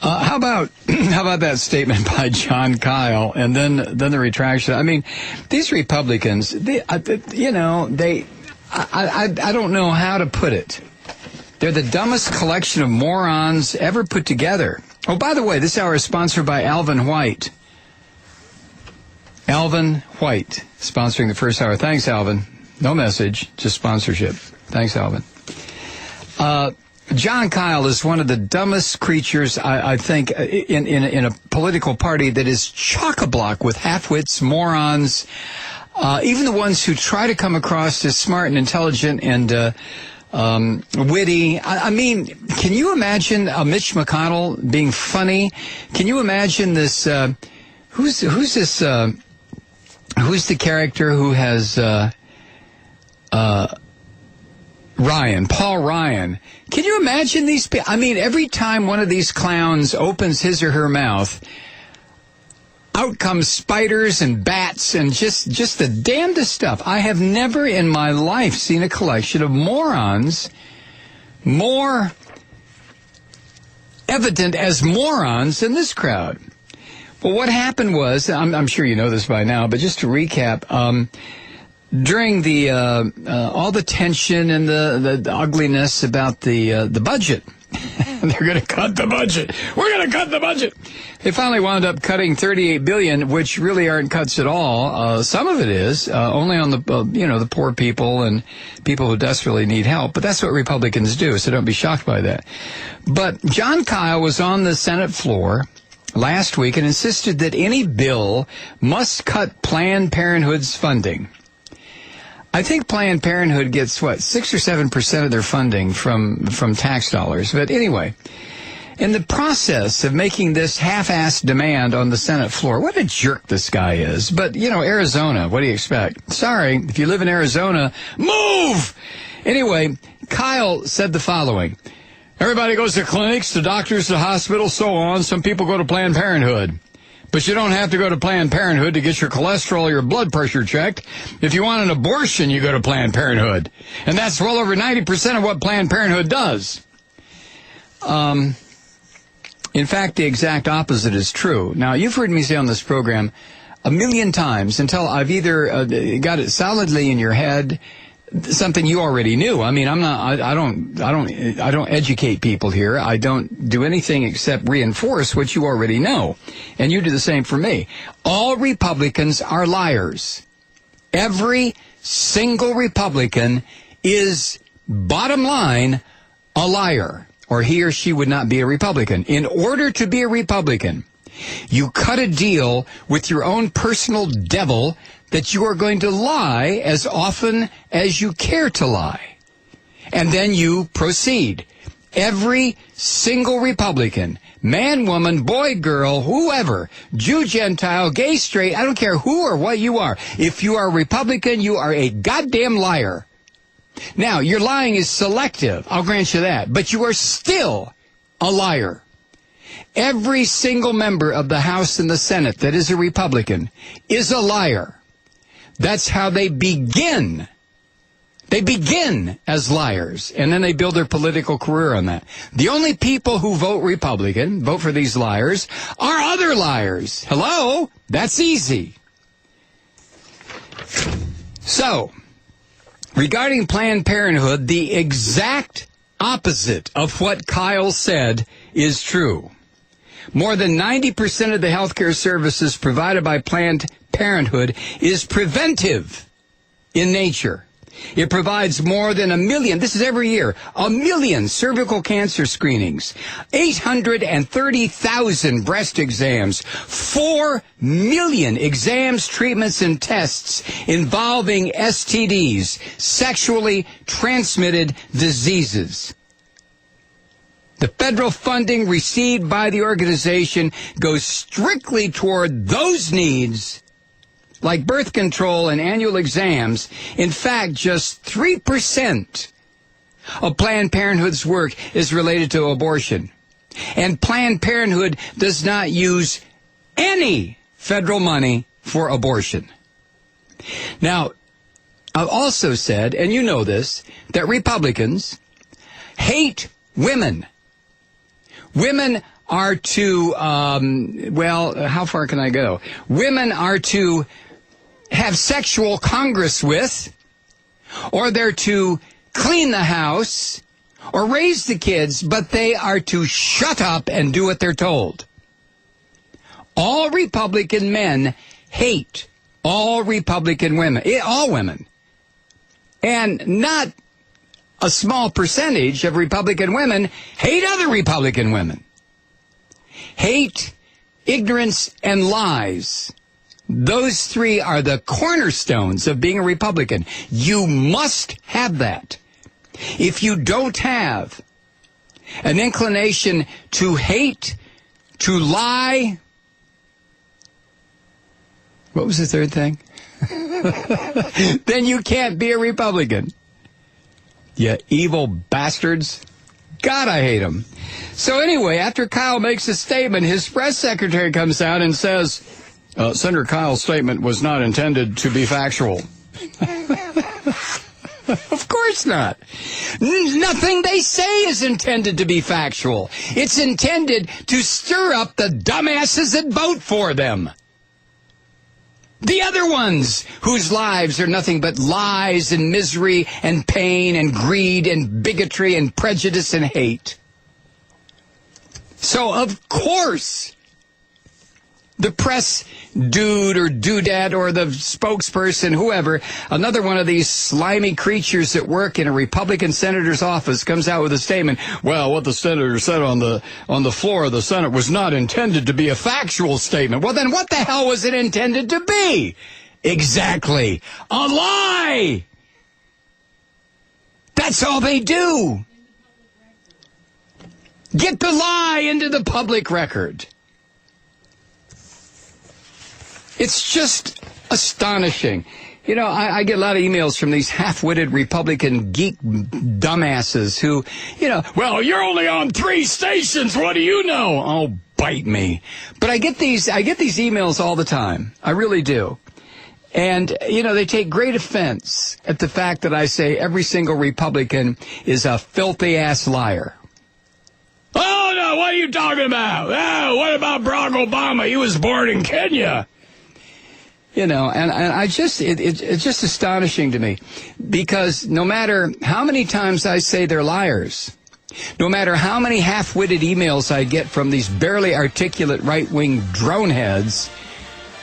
How about that statement by John Kyle, and then the retraction? I mean, these Republicans, I don't know how to put it. They're the dumbest collection of morons ever put together. Oh, by the way, this hour is sponsored by Alvin White. Alvin White, sponsoring the first hour. Thanks, Alvin. No message, just sponsorship. Thanks, Alvin. John Kyle is one of the dumbest creatures, I think, in a political party that is chock-a-block with half-wits, morons, even the ones who try to come across as smart and intelligent and witty. I mean, can you imagine Mitch McConnell being funny? Can you imagine this? Who's this? Who's the character who has Paul Ryan? Can you imagine these people? I mean, every time one of these clowns opens his or her mouth, out comes spiders and bats and just the damnedest stuff. I have never in my life seen a collection of morons more evident as morons than this crowd. Well, what happened was, I'm sure you know this by now, but just to recap, during the all the tension and the ugliness about the budget, they're going to cut the budget. We're going to cut the budget. They finally wound up cutting $38 billion, which really aren't cuts at all. Some of it is only on the poor people and people who desperately need help. But that's what Republicans do, so don't be shocked by that. But John Kyle was on the Senate floor last week and insisted that any bill must cut Planned Parenthood's funding. I think Planned Parenthood gets, 6 or 7% of their funding from tax dollars. But anyway, in the process of making this half-assed demand on the Senate floor, what a jerk this guy is. But, Arizona, what do you expect? Sorry, if you live in Arizona, move! Anyway, Kyle said the following. Everybody goes to clinics, to doctors, to hospitals, so on. Some people go to Planned Parenthood. But you don't have to go to Planned Parenthood to get your cholesterol or your blood pressure checked. If you want an abortion, you go to Planned Parenthood. And that's well over 90% of what Planned Parenthood does. In fact, the exact opposite is true. Now, you've heard me say on this program a million times until I've either got it solidly in your head, something you already knew. I mean, I don't educate people here. I don't do anything except reinforce what you already know. And you do the same for me. All Republicans are liars. Every single Republican is, bottom line, a liar, or he or she would not be a Republican. In order to be a Republican, you cut a deal with your own personal devil that you are going to lie as often as you care to lie. And then you proceed. Every single Republican, man, woman, boy, girl, whoever, Jew, Gentile, gay, straight, I don't care who or what you are. If you are a Republican, you are a goddamn liar. Now, your lying is selective, I'll grant you that, but you are still a liar. Every single member of the House and the Senate that is a Republican is a liar. That's how they begin. They begin as liars, and then they build their political career on that. The only people who vote Republican, vote for these liars, are other liars. Hello? That's easy. So, regarding Planned Parenthood, the exact opposite of what Kyle said is true. More than 90% of the health care services provided by Planned Parenthood is preventive in nature. It provides more than 1 million, this is every year, 1 million cervical cancer screenings, 830,000 breast exams, 4 million exams, treatments, and tests involving STDs, sexually transmitted diseases. The federal funding received by the organization goes strictly toward those needs, like birth control and annual exams. In fact, just 3% of Planned Parenthood's work is related to abortion. And Planned Parenthood does not use any federal money for abortion. Now, I've also said, and you know this, that Republicans hate women. Women are to, how far can I go? Women are to have sexual congress with, or they're to clean the house, or raise the kids, but they are to shut up and do what they're told. All Republican men hate all Republican women, all women. And not a small percentage of Republican women hate other Republican women. Hate, ignorance, and lies. Those three are the cornerstones of being a Republican. You must have that. If you don't have an inclination to hate, to lie, what was the third thing? Then you can't be a Republican. You evil bastards. God, I hate them. So anyway, after Kyle makes a statement, his press secretary comes out and says, Senator Kyle's statement was not intended to be factual. Of course not. Nothing they say is intended to be factual. It's intended to stir up the dumbasses that vote for them. The other ones whose lives are nothing but lies and misery and pain and greed and bigotry and prejudice and hate. So, of course, the press dude or dudette or the spokesperson, whoever, another one of these slimy creatures that work in a Republican senator's office comes out with a statement, well, what the senator said on the floor of the Senate was not intended to be a factual statement. Well, then what the hell was it intended to be? Exactly. A lie! That's all they do. Get the lie into the public record. It's just astonishing. You know, I get a lot of emails from these half-witted Republican geek dumbasses who, well, you're only on 3 stations. What do you know? Oh, bite me. But I get these emails all the time. I really do. And, they take great offense at the fact that I say every single Republican is a filthy-ass liar. Oh, no, what are you talking about? Oh, what about Barack Obama? He was born in Kenya. And it's just astonishing to me, because no matter how many times I say they're liars, no matter how many half-witted emails I get from these barely articulate right-wing droneheads,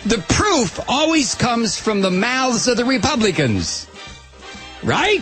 the proof always comes from the mouths of the Republicans. Right?